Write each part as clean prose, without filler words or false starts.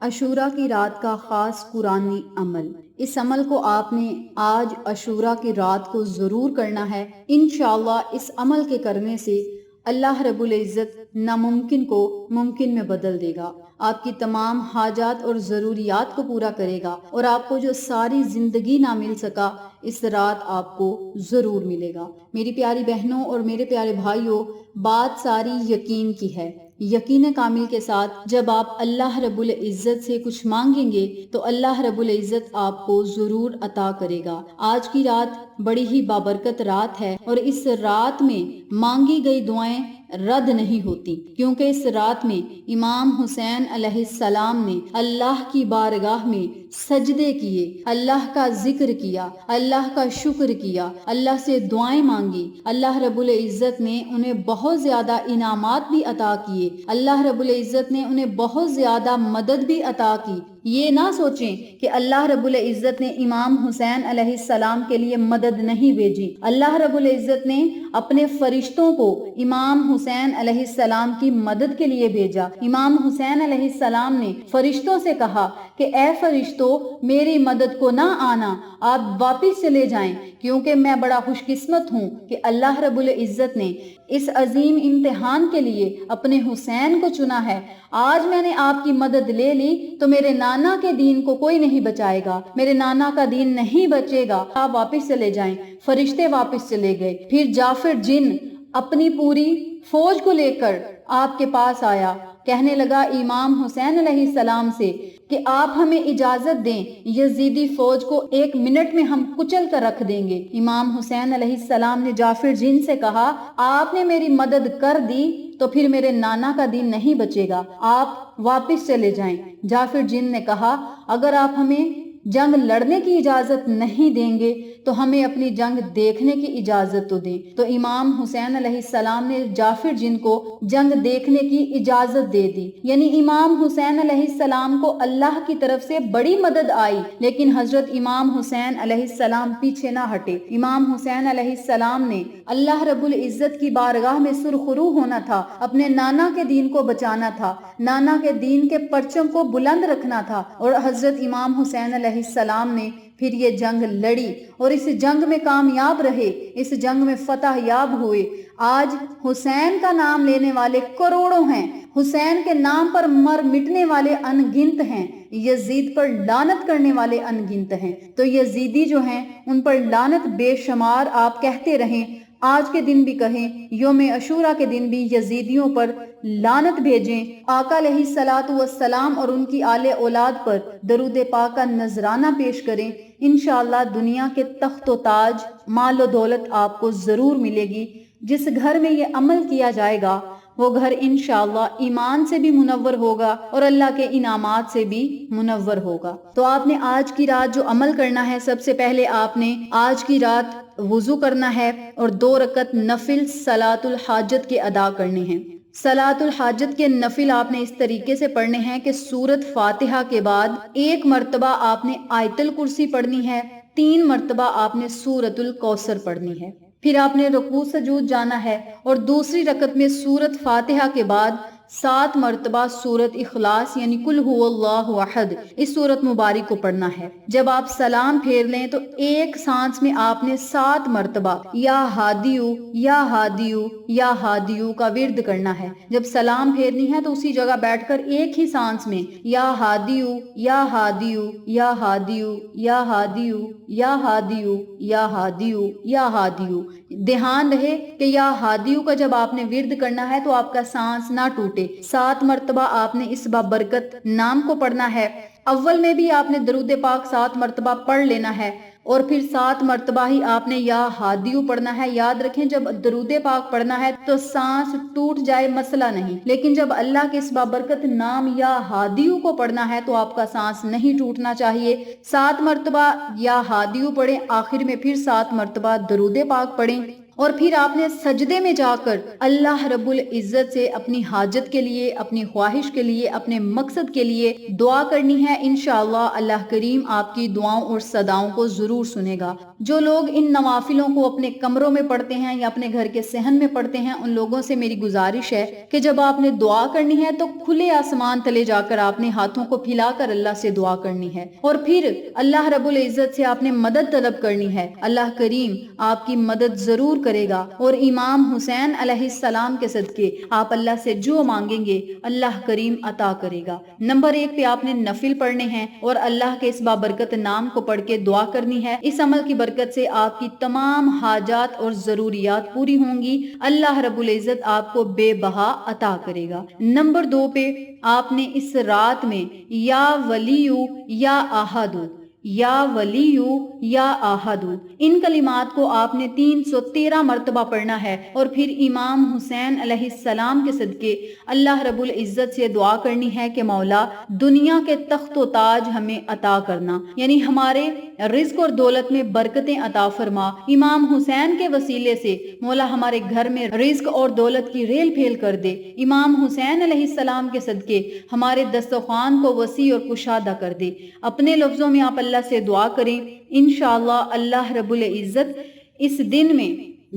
عاشورہ کی رات کا خاص قرآنی عمل۔ اس عمل کو آپ نے آج عاشورہ کی رات کو ضرور کرنا ہے۔ انشاءاللہ اس عمل کے کرنے سے اللہ رب العزت ناممکن کو ممکن میں بدل دے گا، آپ کی تمام حاجات اور ضروریات کو پورا کرے گا، اور آپ کو جو ساری زندگی نہ مل سکا اس رات آپ کو ضرور ملے گا۔ میری پیاری بہنوں اور میرے پیارے بھائیوں، بات ساری یقین کی ہے۔ یقین کامل کے ساتھ جب آپ اللہ رب العزت سے کچھ مانگیں گے تو اللہ رب العزت آپ کو ضرور عطا کرے گا۔ آج کی رات بڑی ہی بابرکت رات ہے، اور اس رات میں مانگی گئی دعائیں رد نہیں ہوتی، کیونکہ اس رات میں امام حسین علیہ السلام نے اللہ کی بارگاہ میں سجدے کیے، اللہ کا ذکر کیا، اللہ کا شکر کیا، اللہ سے دعائیں مانگی۔ اللہ رب العزت نے انہیں بہت زیادہ انعامات بھی عطا کیے، اللہ رب العزت نے انہیں بہت زیادہ مدد بھی عطا کی۔ یہ نہ سوچیں کہ اللہ رب العزت نے امام حسین علیہ السلام کے لیے مدد نہیں بھیجی۔ اللہ رب العزت نے اپنے فرشتوں کو امام حسین علیہ السلام کی مدد کے لیے بھیجا۔ امام حسین علیہ السلام نے فرشتوں سے کہا کہ اے فرشتوں، میری مدد کو نہ آنا، آپ واپس چلے جائیں، کیونکہ میں بڑا خوش قسمت ہوں کہ اللہ رب العزت نے اس عظیم امتحان کے لیے اپنے حسین کو چنا ہے۔ آج میں نے آپ کی مدد لے لی تو میرے نانا کے دین کو کوئی نہیں بچائے گا، میرے نانا کا دین نہیں بچے گا، آپ واپس چلے جائیں۔ فرشتے واپس چلے گئے۔ پھر جعفر جن اپنی پوری فوج کو لے کر آپ کے پاس آیا، کہنے لگا امام حسین علیہ السلام سے کہ آپ ہمیں اجازت دیں، یزیدی فوج کو 1 منٹ میں ہم کچل کر رکھ دیں گے۔ امام حسین علیہ السلام نے جعفر جن سے کہا، آپ نے میری مدد کر دی تو پھر میرے نانا کا دین نہیں بچے گا، آپ واپس چلے جائیں۔ جعفر جن نے کہا، اگر آپ ہمیں جنگ لڑنے کی اجازت نہیں دیں گے تو ہمیں اپنی جنگ دیکھنے کی اجازت تو دیں۔ تو امام حسین علیہ السلام نے جعفر جن کو جنگ دیکھنے کی اجازت دے دی۔ یعنی امام حسین علیہ السلام کو اللہ کی طرف سے بڑی مدد آئی، لیکن حضرت امام حسین علیہ السلام پیچھے نہ ہٹے۔ امام حسین علیہ السلام نے اللہ رب العزت کی بارگاہ میں سرخرو ہونا تھا، اپنے نانا کے دین کو بچانا تھا، نانا کے دین کے پرچم کو بلند رکھنا تھا، اور حضرت امام حسین علیہ السلام نے پھر یہ جنگ لڑی اور اس جنگ میں کامیاب رہے، اس جنگ میں فتح یاب ہوئے۔ آج حسین کا نام لینے والے کروڑوں ہیں، حسین کے نام پر مر مٹنے والے ان گنت ہیں، یزید پر لعنت کرنے والے ان گنت ہیں۔ تو یزیدی جو ہیں ان پر لعنت بے شمار آپ کہتے رہیں، آج کے دن بھی کہیں، یوم عاشورہ کے دن بھی یزیدیوں پر لعنت بھیجیں، آقا علیہ الصلوۃ والسلام اور ان کی آل اولاد پر درود پاک کا نذرانہ پیش کریں۔ انشاءاللہ دنیا کے تخت و تاج، مال و دولت آپ کو ضرور ملے گی۔ جس گھر میں یہ عمل کیا جائے گا وہ گھر انشاءاللہ ایمان سے بھی منور ہوگا اور اللہ کے انعامات سے بھی منور ہوگا۔ تو آپ نے آج کی رات جو عمل کرنا ہے، سب سے پہلے آپ نے آج کی رات وضو کرنا ہے اور 2 رکعت نفل صلاۃ الحاجت کے ادا کرنے ہیں۔ صلاۃ الحاجت کے نفل آپ نے اس طریقے سے پڑھنے ہیں کہ سورۃ فاتحہ کے بعد 1 مرتبہ آپ نے آیت الکرسی پڑھنی ہے، 3 مرتبہ آپ نے سورۃ الکوثر پڑھنی ہے۔ پھر آپ نے رکوع سجود جانا ہے اور دوسری رکعت میں سورۃ فاتحہ کے بعد 7 مرتبہ سورۃ اخلاص یعنی قل هو اللہ احد، اس سورۃ مبارک کو پڑھنا ہے۔ جب آپ سلام پھیر لیں تو ایک سانس میں آپ نے 7 مرتبہ یا ہادیو یا ہادیو یا ہادیو کا ورد کرنا ہے۔ جب سلام پھیرنی ہے تو اسی جگہ بیٹھ کر ایک ہی سانس میں یا ہادیو یا ہادیو یا ہادیو یا ہادیو یا ہادیو یا ہادیو یا ہادیو، دھیان رہے کہ یا ہادیو کا جب آپ نے ورد کرنا ہے تو آپ کا سانس نہ ٹوٹے۔ 7 مرتبہ آپ نے اس بابرکت نام کو پڑھنا ہے۔ اول میں بھی آپ نے درود پاک 7 مرتبہ پڑھ لینا ہے اور پھر 7 مرتبہ ہی آپ نے یا ہادیو پڑھنا ہے۔ یاد رکھیں جب درود پاک پڑھنا ہے تو سانس ٹوٹ جائے مسئلہ نہیں، لیکن جب اللہ کے اس بابرکت نام یا ہادیو کو پڑھنا ہے تو آپ کا سانس نہیں ٹوٹنا چاہیے۔ 7 مرتبہ یا ہادیو پڑھیں، آخر میں پھر 7 مرتبہ درود پاک پڑھیں۔ اور پھر آپ نے سجدے میں جا کر اللہ رب العزت سے اپنی حاجت کے لیے، اپنی خواہش کے لیے، اپنے مقصد کے لیے دعا کرنی ہے۔ انشاءاللہ اللہ کریم آپ کی دعاؤں اور صداؤں کو ضرور سنے گا۔ جو لوگ ان نوافلوں کو اپنے کمروں میں پڑھتے ہیں یا اپنے گھر کے صحن میں پڑھتے ہیں، ان لوگوں سے میری گزارش ہے کہ جب آپ نے دعا کرنی ہے تو کھلے آسمان تلے جا کر آپ نے ہاتھوں کو پھیلا کر اللہ سے دعا کرنی ہے، اور پھر اللہ رب العزت سے آپ نے مدد طلب کرنی ہے۔ اللہ کریم آپ کی مدد ضرور کرے گا، اور امام حسین علیہ السلام کے صدقے آپ اللہ سے جو مانگیں گے اللہ کریم عطا کرے گا۔ نمبر 1 پہ آپ نے نفل پڑھنے ہیں اور اللہ کے اس بابرکت نام کو پڑھ کے دعا کرنی ہے۔ اس عمل کی برکت سے آپ کی تمام حاجات اور ضروریات پوری ہوں گی، اللہ رب العزت آپ کو بے بہا عطا کرے گا۔ نمبر 2 پہ آپ نے اس رات میں یا ولیو یا احدو، یا ولیو یا احدو، ان کلمات کو آپ نے 313 مرتبہ پڑھنا ہے، اور پھر امام حسین علیہ السلام کے صدقے اللہ رب العزت سے دعا کرنی ہے کہ مولا دنیا کے تخت و تاج ہمیں عطا کرنا، یعنی ہمارے رزق اور دولت میں برکتیں عطا فرما۔ امام حسین کے وسیلے سے مولا ہمارے گھر میں رزق اور دولت کی ریل پھیل کر دے۔ امام حسین علیہ السلام کے صدقے ہمارے دسترخوان کو وسیع اور کشادہ کر دے۔ اپنے لفظوں میں آپ اللہ سے دعا کریں، انشاءاللہ اللہ رب العزت اس دن میں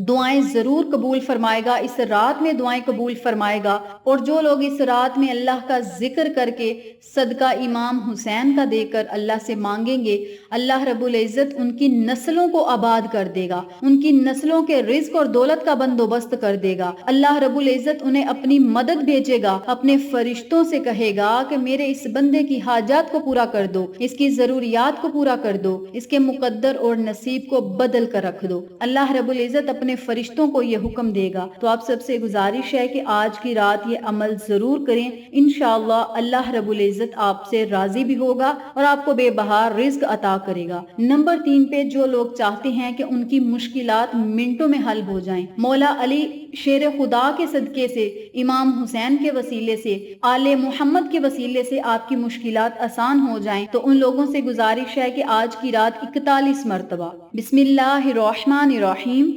دعائیں ضرور قبول فرمائے گا، اس رات میں دعائیں قبول فرمائے گا۔ اور جو لوگ اس رات میں اللہ کا ذکر کر کے صدقہ امام حسین کا دے کر اللہ سے مانگیں گے، اللہ رب العزت ان کی نسلوں کو آباد کر دے گا، ان کی نسلوں کے رزق اور دولت کا بندوبست کر دے گا۔ اللہ رب العزت انہیں اپنی مدد بھیجے گا، اپنے فرشتوں سے کہے گا کہ میرے اس بندے کی حاجات کو پورا کر دو، اس کی ضروریات کو پورا کر دو، اس کے مقدر اور نصیب کو بدل کر رکھ دو۔ اللہ رب العزت اپنے فرشتوں کو یہ حکم دے گا۔ تو آپ سب سے گزارش ہے کہ آج کی رات یہ عمل ضرور کریں، انشاءاللہ اللہ رب العزت آپ سے راضی بھی ہوگا اور آپ کو بے بہار رزق عطا کرے گا۔ نمبر 3 پہ جو لوگ چاہتے ہیں کہ ان کی مشکلات منٹوں میں حل ہو جائیں، مولا علی شیر خدا کے صدقے سے، امام حسین کے وسیلے سے، آل محمد کے وسیلے سے آپ کی مشکلات آسان ہو جائیں، تو ان لوگوں سے گزارش ہے کہ آج کی رات 41 مرتبہ بسم اللہ الرحمن الرحیم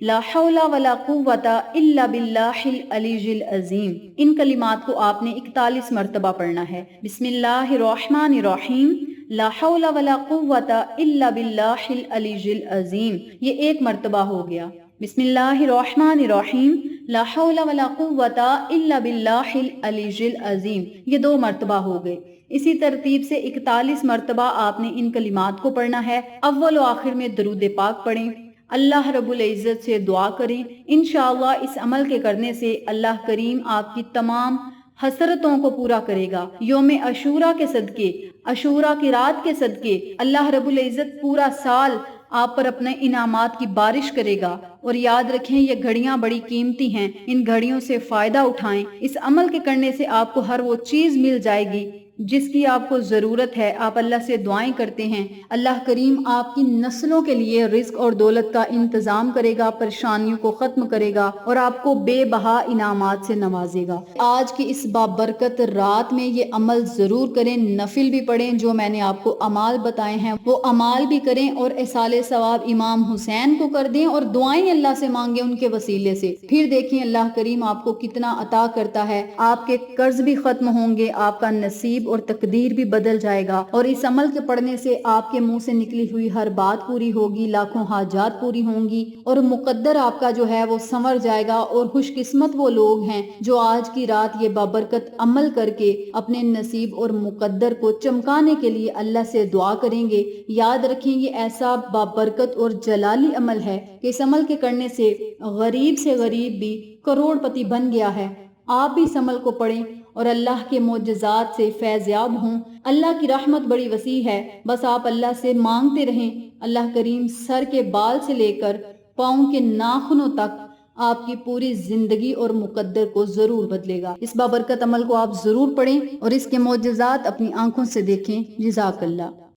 لا حول ولا قوت الا باللہ العلی العظیم، ان کلمات کو آپ نے 41 مرتبہ پڑھنا ہے۔ بسم اللہ الرحمن الرحیم لا حول ولا قوت الا باللہ العلی العظیم، یہ 1 مرتبہ ہو گیا۔ بسم اللہ الرحمن الرحیم لا حول ولا قوت الا باللہ العلی العظیم، یہ 2 مرتبہ ہو گئے۔ اسی ترتیب سے 41 مرتبہ آپ نے ان کلمات کو پڑھنا ہے۔ اول و آخر میں درود پاک پڑھیں، اللہ رب العزت سے دعا کریں، انشاءاللہ اس عمل کے کرنے سے اللہ کریم آپ کی تمام حسرتوں کو پورا کرے گا۔ یوم عاشوراء کے صدقے، عاشوراء کی رات کے صدقے اللہ رب العزت پورا سال آپ پر اپنے انعامات کی بارش کرے گا۔ اور یاد رکھیں یہ گھڑیاں بڑی قیمتی ہیں، ان گھڑیوں سے فائدہ اٹھائیں، اس عمل کے کرنے سے آپ کو ہر وہ چیز مل جائے گی جس کی آپ کو ضرورت ہے۔ آپ اللہ سے دعائیں کرتے ہیں، اللہ کریم آپ کی نسلوں کے لیے رزق اور دولت کا انتظام کرے گا، پریشانیوں کو ختم کرے گا اور آپ کو بے بہا انعامات سے نوازے گا۔ آج کی اس بابرکت رات میں یہ عمل ضرور کریں، نفل بھی پڑھیں، جو میں نے آپ کو اعمال بتائے ہیں وہ اعمال بھی کریں، اور احصال ثواب امام حسین کو کر دیں، اور دعائیں اللہ سے مانگیں ان کے وسیلے سے۔ پھر دیکھیں اللہ کریم آپ کو کتنا عطا کرتا ہے، آپ کے قرض بھی ختم ہوں گے، آپ کا نصیب اور تقدیر بھی بدل جائے گا، اور اس عمل کے پڑھنے سے آپ کے منہ سے نکلی ہوئی ہر بات پوری ہوگی، لاکھوں حاجات پوری ہوں گی، اور مقدر آپ کا جو ہے وہ سنور جائے گا۔ اور خوش قسمت وہ لوگ ہیں جو آج کی رات یہ بابرکت عمل کر کے اپنے نصیب اور مقدر کو چمکانے کے لیے اللہ سے دعا کریں گے۔ یاد رکھیں یہ ایسا بابرکت اور جلالی عمل ہے کہ اس عمل کے کرنے سے غریب بھی کروڑ پتی بن گیا ہے۔ آپ بھی اس عمل کو پڑھیں اور اللہ کے معجزات سے فیض یاب ہوں۔ اللہ کی رحمت بڑی وسیع ہے، بس آپ اللہ سے مانگتے رہیں، اللہ کریم سر کے بال سے لے کر پاؤں کے ناخنوں تک آپ کی پوری زندگی اور مقدر کو ضرور بدلے گا۔ اس بابرکت عمل کو آپ ضرور پڑھیں اور اس کے معجزات اپنی آنکھوں سے دیکھیں۔ جزاک اللہ۔